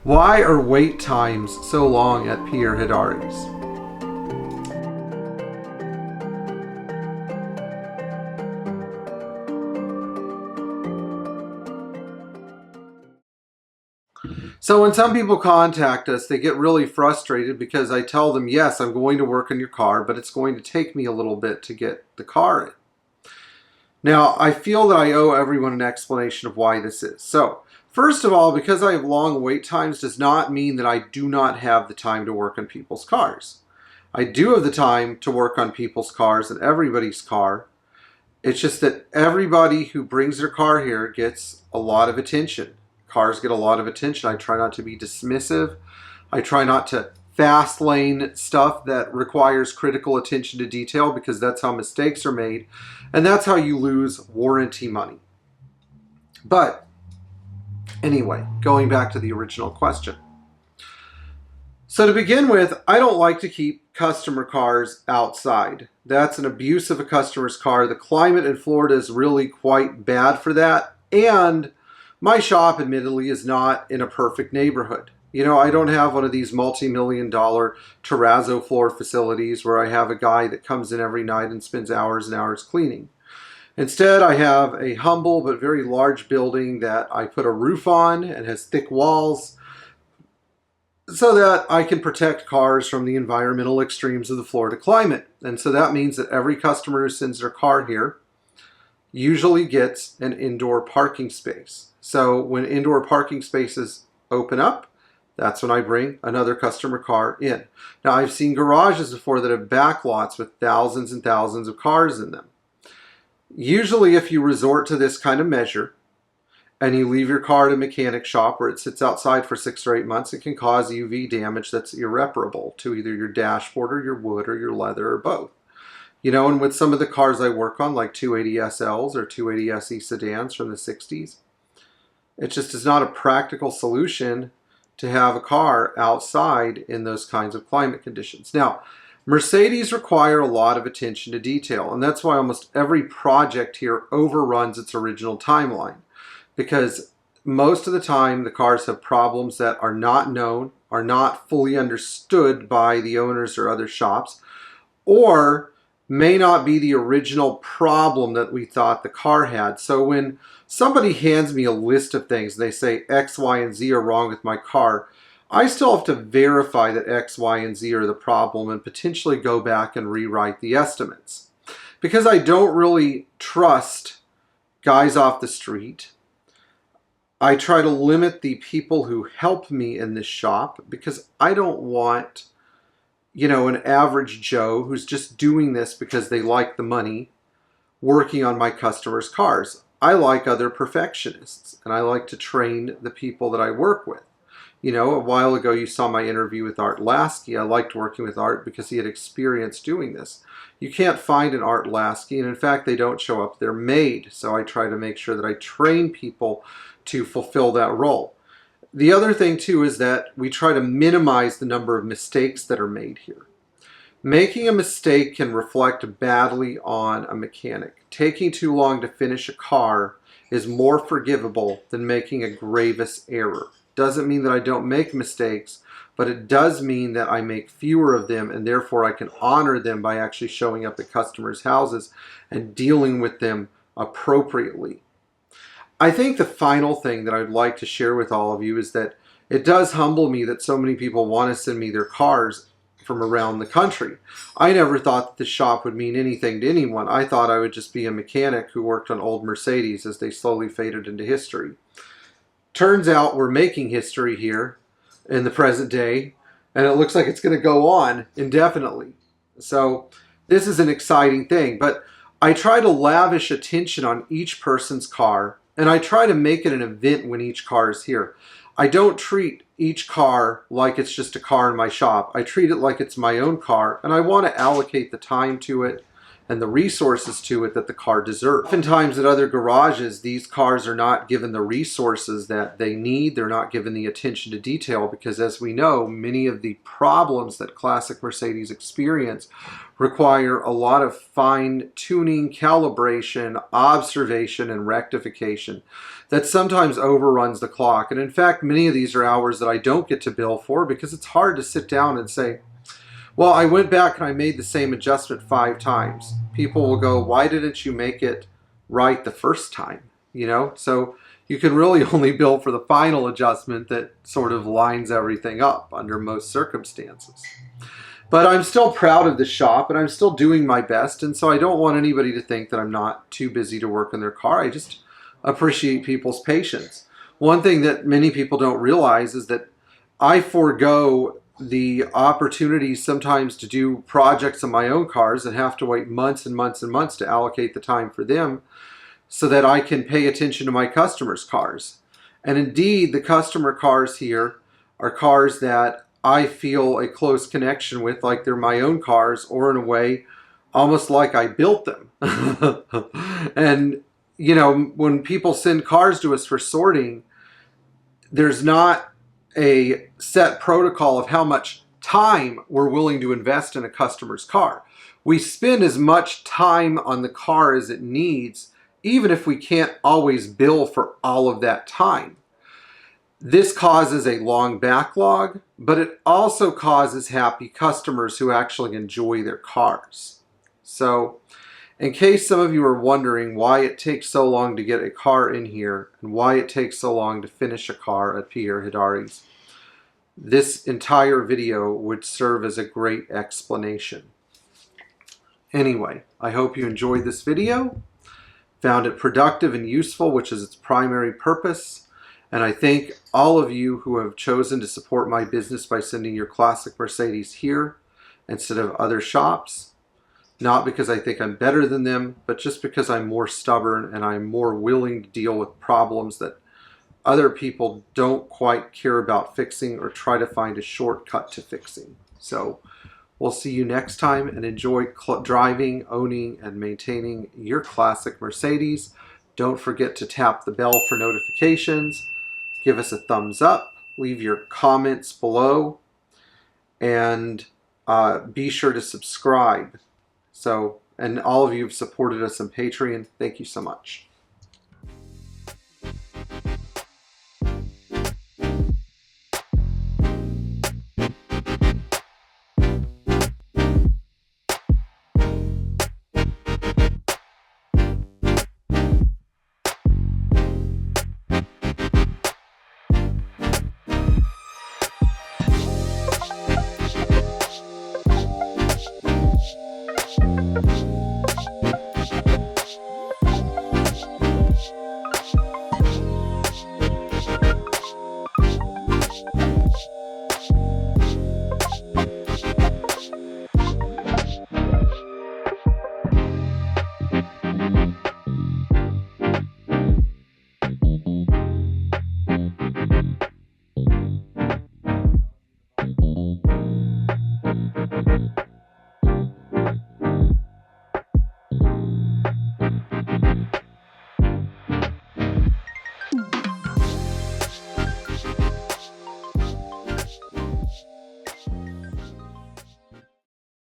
Why are wait times so long at Pierre Hedary's? So when some people contact us, they get really frustrated because I tell them, yes, I'm going to work on your car, but it's going to take me a little bit to get the car in. Now, I feel that I owe everyone an explanation of why this is. So, first of all, because I have long wait times does not mean that I do not have the time to work on people's cars. I do have the time to work on people's cars and everybody's car. It's just that everybody who brings their car here gets a lot of attention. Cars get a lot of attention. I try not to be dismissive. I try not to fast lane stuff that requires critical attention to detail, because that's how mistakes are made, and that's how you lose warranty money. But anyway, going back to the original question. So to begin with, I don't like to keep customer cars outside. That's an abuse of a customer's car. The climate in Florida is really quite bad for that, and my shop, admittedly, is not in a perfect neighborhood. You know, I don't have one of these multi-million-dollar terrazzo floor facilities where I have a guy that comes in every night and spends hours and hours cleaning. Instead, I have a humble but very large building that I put a roof on and has thick walls so that I can protect cars from the environmental extremes of the Florida climate. And so that means that every customer who sends their car here usually gets an indoor parking space. So when indoor parking spaces open up, that's when I bring another customer car in. Now, I've seen garages before that have back lots with thousands and thousands of cars in them. Usually, if you resort to this kind of measure and you leave your car at a mechanic shop where it sits outside for 6 or 8 months, it can cause UV damage that's irreparable to either your dashboard or your wood or your leather or both. You know, and with some of the cars I work on, like 280 SLs or 280 SE sedans from the 60s, it just is not a practical solution to have a car outside in those kinds of climate conditions. Now, Mercedes require a lot of attention to detail, and that's why almost every project here overruns its original timeline, because most of the time the cars have problems that are not known, are not fully understood by the owners or other shops, or may not be the original problem that we thought the car had. So when somebody hands me a list of things, they say X, Y, and Z are wrong with my car, I still have to verify that X, Y, and Z are the problem and potentially go back and rewrite the estimates. Because I don't really trust guys off the street, I try to limit the people who help me in this shop, because I don't want, you know, an average Joe who's just doing this because they like the money working on my customers' cars. I like other perfectionists, and I like to train the people that I work with. You know, a while ago you saw my interview with Art Lasky. I liked working with Art because he had experience doing this. You can't find an Art Lasky, and in fact they don't show up. They're made, so I try to make sure that I train people to fulfill that role. The other thing too is that we try to minimize the number of mistakes that are made here. Making a mistake can reflect badly on a mechanic. Taking too long to finish a car is more forgivable than making a grievous error. Doesn't mean that I don't make mistakes, but it does mean that I make fewer of them, and therefore I can honor them by actually showing up at customers' houses and dealing with them appropriately. I think the final thing that I'd like to share with all of you is that it does humble me that so many people want to send me their cars from around the country. I never thought that the shop would mean anything to anyone. I thought I would just be a mechanic who worked on old Mercedes as they slowly faded into history. Turns out we're making history here in the present day, and it looks like it's going to go on indefinitely. So this is an exciting thing, but I try to lavish attention on each person's car, and I try to make it an event when each car is here. I don't treat each car like it's just a car in my shop. I treat it like it's my own car, and I want to allocate the time to it and the resources to it that the car deserves. Oftentimes at other garages, these cars are not given the resources that they need. They're not given the attention to detail because, as we know, many of the problems that Classic Mercedes experience require a lot of fine-tuning, calibration, observation, and rectification that sometimes overruns the clock. And in fact, many of these are hours that I don't get to bill for because it's hard to sit down and say, well, I went back and I made the same adjustment 5 times. People will go, why didn't you make it right the first time? You know, so you can really only bill for the final adjustment that sort of lines everything up under most circumstances. But I'm still proud of the shop and I'm still doing my best. And so I don't want anybody to think that I'm not too busy to work on their car. I just appreciate people's patience. One thing that many people don't realize is that I forego the opportunity sometimes to do projects on my own cars and have to wait months and months and months to allocate the time for them so that I can pay attention to my customers' cars. And indeed, the customer cars here are cars that I feel a close connection with, like they're my own cars, or in a way, almost like I built them. And, you know, when people send cars to us for sorting, there's not a set protocol of how much time we're willing to invest in a customer's car. We spend as much time on the car as it needs, even if we can't always bill for all of that time. This causes a long backlog, but it also causes happy customers who actually enjoy their cars. So, in case some of you are wondering why it takes so long to get a car in here and why it takes so long to finish a car at Pierre Hedary's, this entire video would serve as a great explanation. Anyway, I hope you enjoyed this video, found it productive and useful, which is its primary purpose. And I thank all of you who have chosen to support my business by sending your Classic Mercedes here instead of other shops. Not because I think I'm better than them, but just because I'm more stubborn and I'm more willing to deal with problems that other people don't quite care about fixing or try to find a shortcut to fixing. So we'll see you next time, and enjoy driving, owning, and maintaining your Classic Mercedes. Don't forget to tap the bell for notifications. Give us a thumbs up. Leave your comments below. And be sure to subscribe. So, and all of you have supported us on Patreon. Thank you so much.